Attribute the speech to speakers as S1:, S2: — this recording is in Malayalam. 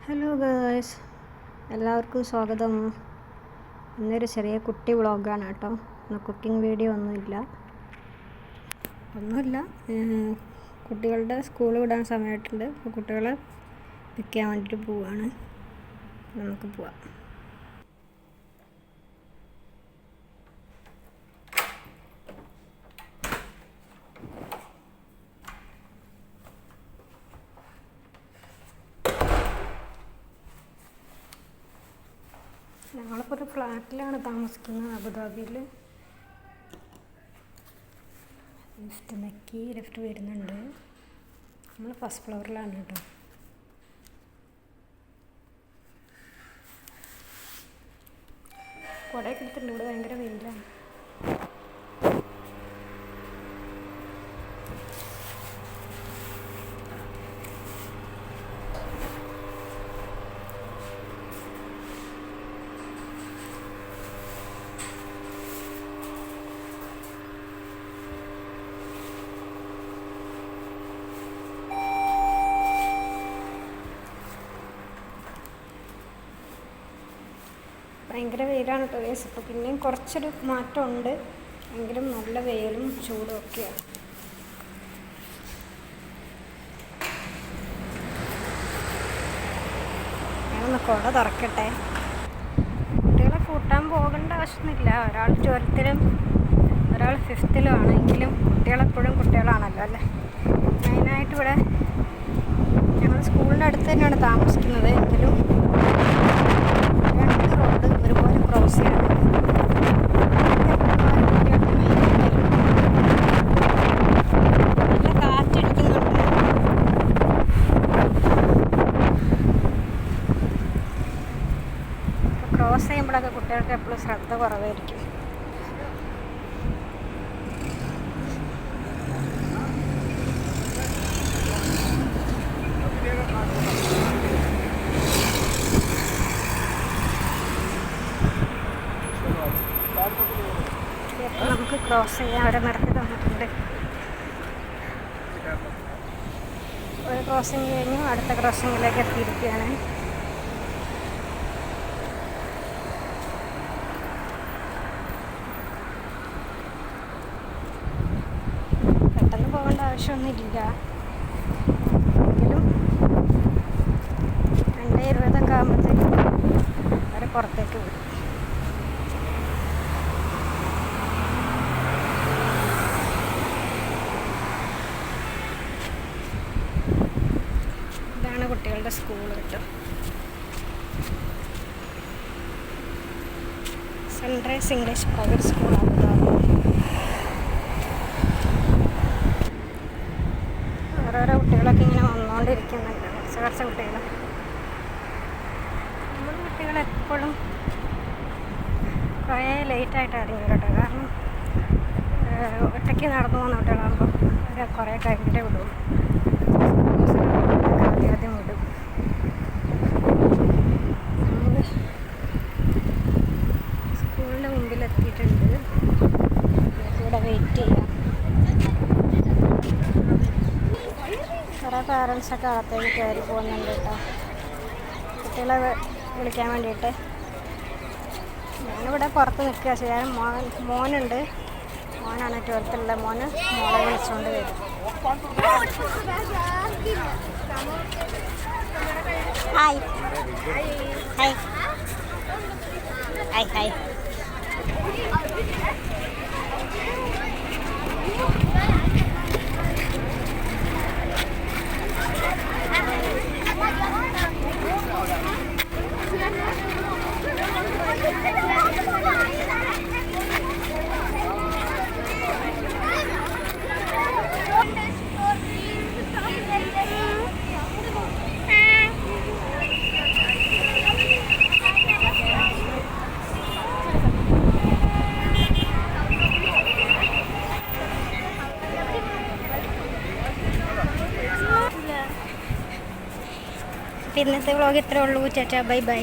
S1: ഹലോ ഗേൾസ്, എല്ലാവർക്കും സ്വാഗതം. ഇന്നൊരു ചെറിയ കുട്ടി വ്ളോഗാണ് കേട്ടോ. ഇന്ന് കുക്കിംഗ് വീഡിയോ ഒന്നുമില്ല. കുട്ടികളുടെ സ്കൂൾ വിടാൻ സമയമായിട്ടുണ്ട്. അപ്പോൾ കുട്ടികളെ പിക്ക് ചെയ്യാൻ വേണ്ടിയിട്ട് പോവുകയാണ്. നമുക്ക് പോവാം. ഞങ്ങളിപ്പോൾ ഒരു ഫ്ലാറ്റിലാണ് താമസിക്കുന്നത്, അബുദാബിയിൽ. ലിഫ്റ്റ് വരുന്നുണ്ട്. നമ്മൾ ഫസ്റ്റ് ഫ്ലോറിലാണ് കേട്ടോ. കുടയൊക്കെ എടുത്തിട്ടുണ്ട്. ഇവിടെ ഭയങ്കര വെയിലാണ്. ഭയങ്കര വെയിലാണ് കേട്ടോ ഗൈസ്. ഇപ്പോൾ പിന്നെയും കുറച്ചൊരു മാറ്റമുണ്ട്, എങ്കിലും നല്ല വെയിലും ചൂടും ഒക്കെയാണ്. ഞാനൊന്ന് കുട തുറക്കട്ടെ. കുട്ടികളെ കൂട്ടാൻ പോകേണ്ട ആവശ്യമൊന്നുമില്ല. ഒരാൾ 12ലും ഒരാൾ 5ലും ആണെങ്കിലും കുട്ടികളെപ്പോഴും കുട്ടികളാണല്ലോ അല്ലേ. മെയിനായിട്ട് ഇവിടെ ഞങ്ങൾ സ്കൂളിൻ്റെ അടുത്ത് തന്നെയാണ് താമസിക്കുന്നത്, എങ്കിലും ഒരുപോലെ ക്രോസ് ചെയ്യണം. നല്ല കാറ്റെടുക്കുന്നുണ്ട്. ക്രോസ് ചെയ്യുമ്പോഴൊക്കെ കുട്ടികൾക്ക് എപ്പോഴും ശ്രദ്ധ കുറവായിരിക്കും. നമുക്ക് ക്രോസ് ചെയ്യാൻ അവരെ നിർത്തി തന്നിട്ടുണ്ട്. ഒരു ക്രോസിങ് കഴിഞ്ഞു അടുത്ത ക്രോസിങ്ങിലേക്ക് എത്തിയിരിക്കുകയാണ്. പെട്ടെന്ന് പോകേണ്ട ആവശ്യമൊന്നുമില്ല, എങ്കിലും 2:20 ആകുമ്പോഴത്തേക്കും അവരെ പുറത്തേക്ക് വിടും. കുട്ടികളുടെ സ്കൂൾ കേട്ടോ. Sunrise English private school Abu Dhabi. ഓരോരോ കുട്ടികളൊക്കെ ഇങ്ങനെ വന്നുകൊണ്ടിരിക്കുന്നുണ്ട്. കുറച്ച് കുട്ടികൾ. നമ്മുടെ കുട്ടികളെപ്പോഴും കുറേ ലേറ്റായിട്ട് ഇറങ്ങി കേട്ടോ. കാരണം ഒറ്റയ്ക്ക് നടന്നു പോകുന്ന കുട്ടികളാകുമ്പോൾ അവരെ കുറേ കഴിഞ്ഞിട്ടേ വിടും. ആദ്യം വിടും. നമ്മൾ സ്കൂളിൻ്റെ മുമ്പിലെത്തിയിട്ടുണ്ട്. ഇവിടെ വെയിറ്റ് ചെയ്യാം. കുറേ പാരൻസൊക്കെ അകത്തേക്ക് കയറി പോകുന്നുണ്ട് കേട്ടോ, കുട്ടികളെ വിളിക്കാൻ വേണ്ടിയിട്ട്. ഞാനിവിടെ പുറത്ത് നിൽക്കുക ചെയ്യാൻ. മോനുണ്ട്. മോനാണ് 12ലുള്ള മോന്. മോളെ വിളിച്ചുകൊണ്ട് വരും. Hi hi hi hi. ഇന്നത്തെ വ്ളോഗ് ഇത്രേ ഉള്ളൂ. ചാച്ചാ, ബൈ ബൈ.